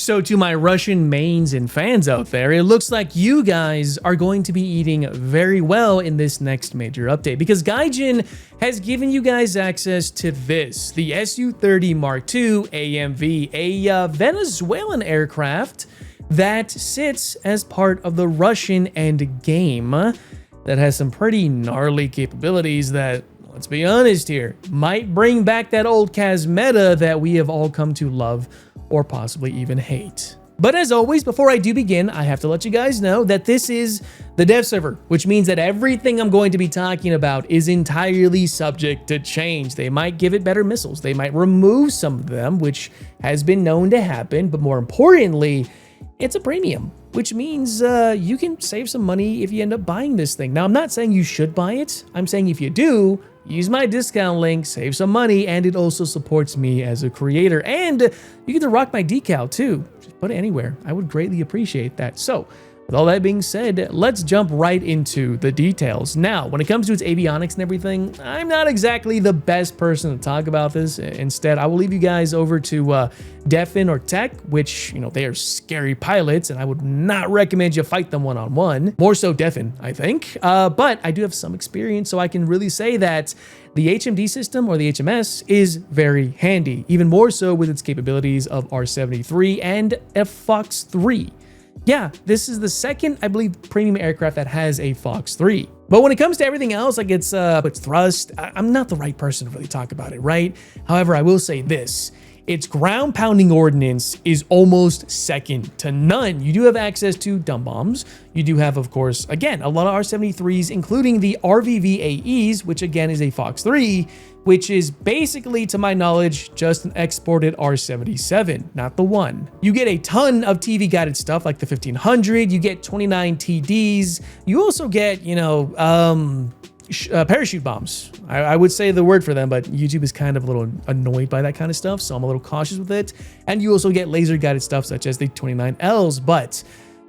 So to my Russian mains and fans out there, it looks like you guys are going to be eating very well in this next major update, because Gaijin has given you guys access to this, the Su-30MK2 AMV, a Venezuelan aircraft that sits as part of the Russian end game that has some pretty gnarly capabilities that, let's be honest here, might bring back that old Kaz meta that we have all come to love or possibly even hate. But as always, before I do begin, I have to let you guys know that this is the dev server, which means that everything I'm going to be talking about is entirely subject to change. They might give it better missiles, they might remove some of them, which has been known to happen, but more importantly, it's a premium, which means you can save some money if you end up buying this thing. Now, I'm not saying you should buy it. I'm saying if you do, use my discount link, save some money, and it also supports me as a creator. And you get to rock my decal too. Just put it anywhere. I would greatly appreciate that. So, with all that being said, let's jump right into the details. Now, when it comes to its avionics and everything, I'm not exactly the best person to talk about this. Instead, I will leave you guys over to Defin or Tech, which, you know, they are scary pilots, and I would not recommend you fight them one-on-one. More so Defin, I think. But I do have some experience, so I can really say that the HMD system, or the HMS, is very handy, even more so with its capabilities of R-73 and a Fox 3. Yeah, this is the second, I believe, premium aircraft that has a Fox 3. But when it comes to everything else, like its thrust, I'm not the right person to really talk about it, right? However, I will say this. Its ground pounding ordnance is almost second to none. You do have access to dumb bombs. You do have, of course, again, a lot of R-73s, including the RVVAEs, which again is a Fox 3, which is basically, to my knowledge, just an exported R-77, not the one. You get a ton of TV guided stuff like the 1500, you get 29 TDs. You also get, you know, parachute bombs. I would say the word for them, but YouTube is kind of a little annoyed by that kind of stuff, so I'm a little cautious with it. And you also get laser guided stuff such as the 29Ls. But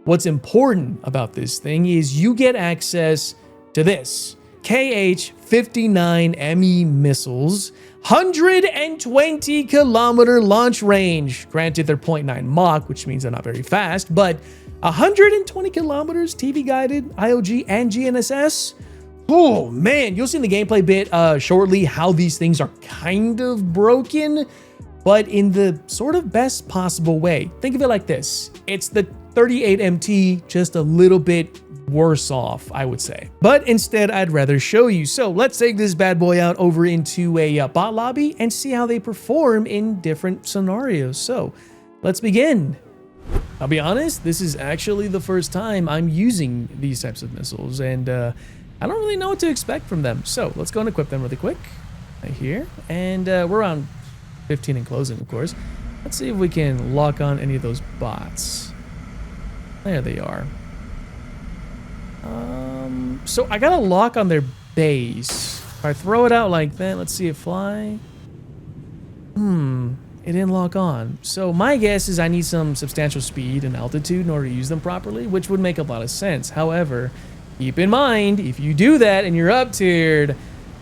what's important about this thing is you get access to this KH-59ME missiles, 120 kilometer launch range. Granted, they're 0.9 Mach, which means they're not very fast, but 120 kilometers TV guided, IOG and GNSS. Oh man, you'll see in the gameplay bit shortly how these things are kind of broken, but in the sort of best possible way. Think of it like this. It's the 38MT, just a little bit worse off, I would say. But instead, I'd rather show you. So let's take this bad boy out over into a bot lobby and see how they perform in different scenarios. So let's begin. I'll be honest, this is actually the first time I'm using these types of missiles, and I don't really know what to expect from them. So let's go and equip them really quick right here. And we're around 15 in closing, of course. Let's see if we can lock on any of those bots. There they are. So I got a lock on their base. If I throw it out like that, let's see it fly. It didn't lock on. So my guess is I need some substantial speed and altitude in order to use them properly, which would make a lot of sense. However, keep in mind, if you do that and you're up tiered,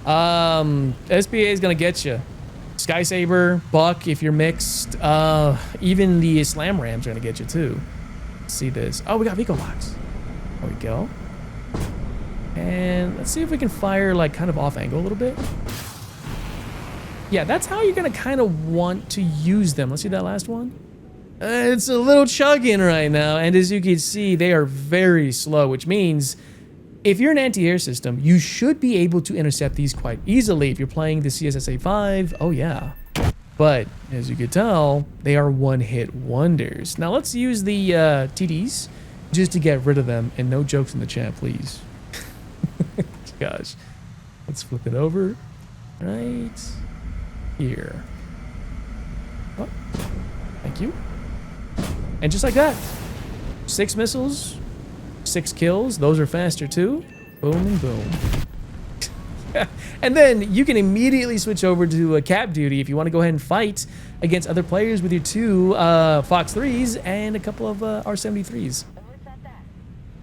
SPA is gonna get you. Sky Saber, Buck, if you're mixed, even the Slam Rams are gonna get you too. Let's see this. Oh, we got Vico locks. There we go. And let's see if we can fire like kind of off angle a little bit. Yeah, that's how you're gonna kind of want to use them. Let's see that last one. It's a little chugging right now, and as you can see, they are very slow, which means if you're an anti-air system, you should be able to intercept these quite easily. If you're playing the CSSA-5, oh yeah. But as you can tell, they are one-hit wonders. Now let's use the TDs just to get rid of them, and no jokes in the chat, please. Gosh, let's flip it over right here. Oh, thank you. And just like that, 6 missiles, 6 kills. Those are faster too. Boom and boom. And then you can immediately switch over to cap duty if you want to go ahead and fight against other players with your 2 Fox 3s and a couple of R-73s.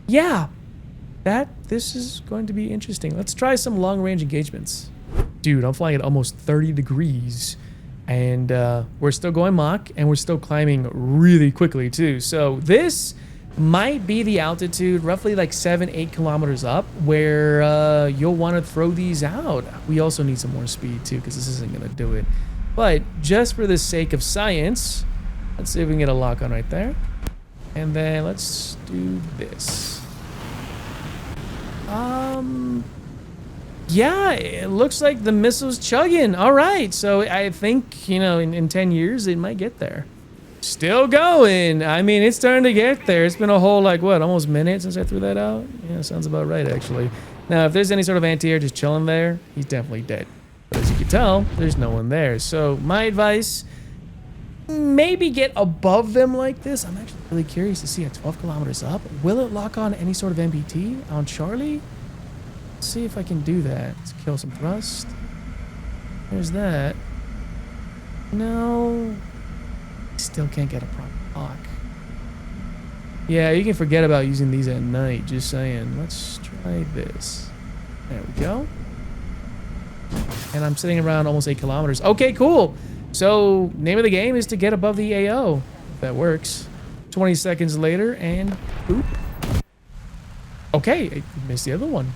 Yeah, this is going to be interesting. Let's try some long-range engagements. Dude, I'm flying at almost 30 degrees. And we're still going Mach, and we're still climbing really quickly too. So this might be the altitude, roughly like 7-8 kilometers up, where you'll want to throw these out. We also need some more speed too, because this isn't going to do it. But just for the sake of science, let's see if we can get a lock on right there. And then let's do this. Yeah, it looks like the missile's chugging. All right, so I think, you know, in 10 years, it might get there. Still going. I mean, it's starting to get there. It's been a whole, like, what, almost minute since I threw that out? Yeah, sounds about right, actually. Now, if there's any sort of anti-air just chilling there, he's definitely dead. But as you can tell, there's no one there. So my advice, maybe get above them like this. I'm actually really curious to see at 12 kilometers up. Will it lock on any sort of MBT on Charlie? Let's see if I can do that. Let's kill some thrust. There's that. No. Still can't get a proper lock. Yeah, you can forget about using these at night. Just saying. Let's try this. There we go. And I'm sitting around almost 8 kilometers. Okay, cool. So, name of the game is to get above the AO. If that works. 20 seconds later, and boop. Okay, I missed the other one.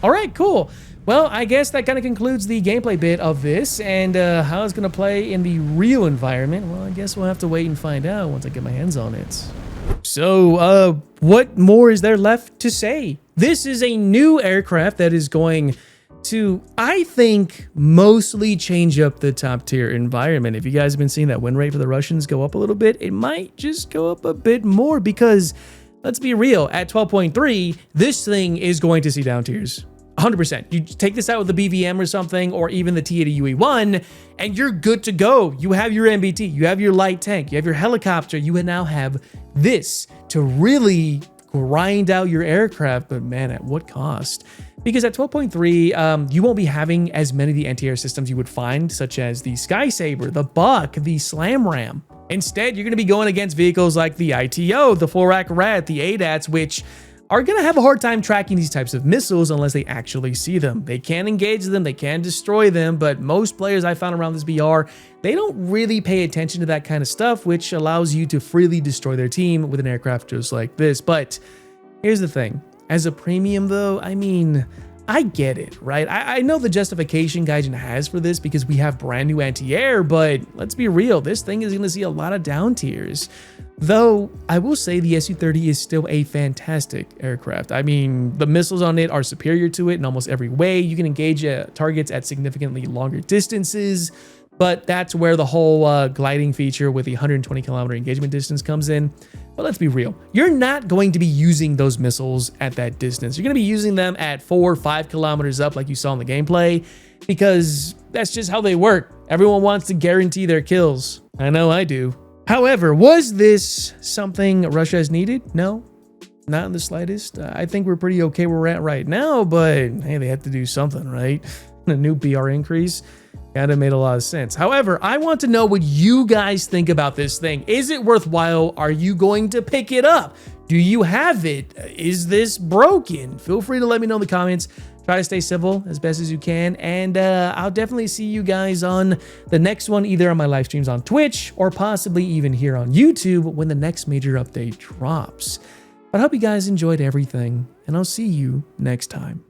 All right, cool. Well, I guess that kind of concludes the gameplay bit of this, and how it's going to play in the real environment. Well, I guess we'll have to wait and find out once I get my hands on it. So, what more is there left to say? This is a new aircraft that is going to, I think, mostly change up the top tier environment. If you guys have been seeing that win rate for the Russians go up a little bit, it might just go up a bit more because, let's be real, at 12.3, this thing is going to see down tiers. 100%. You take this out with the BVM or something, or even the T-80 UE1, and you're good to go. You have your MBT, you have your light tank, you have your helicopter, you now have this to really grind out your aircraft, but man, at what cost? Because at 12.3, you won't be having as many of the anti-air systems you would find, such as the Sky Saber, the Buck, the Slam Ram. Instead, you're going to be going against vehicles like the ITO, the Florak Rat, the ADATs, which are going to have a hard time tracking these types of missiles unless they actually see them. They can engage them, they can destroy them, but most players I found around this BR, they don't really pay attention to that kind of stuff, which allows you to freely destroy their team with an aircraft just like this. But here's the thing. As a premium though, I mean, I get it, right? I know the justification Gaijin has for this because we have brand new anti-air, but let's be real, this thing is going to see a lot of down tiers. Though, I will say the Su-30 is still a fantastic aircraft. I mean, the missiles on it are superior to it in almost every way. You can engage targets at significantly longer distances, but that's where the whole gliding feature with the 120 kilometer engagement distance comes in. But let's be real, you're not going to be using those missiles at that distance. You're going to be using them at 4 or 5 kilometers up like you saw in the gameplay, because that's just how they work. Everyone wants to guarantee their kills. I know I do. However, was this something Russia has needed? No, not in the slightest. I think we're pretty okay where we're at right now, but hey, they had to do something, right? A new PR increase kind of made a lot of sense. However, I want to know what you guys think about this thing. Is it worthwhile? Are you going to pick it up? Do you have it? Is this broken? Feel free to let me know in the comments. Try to stay civil as best as you can, and I'll definitely see you guys on the next one, either on my live streams on Twitch or possibly even here on YouTube when the next major update drops. But I hope you guys enjoyed everything, and I'll see you next time.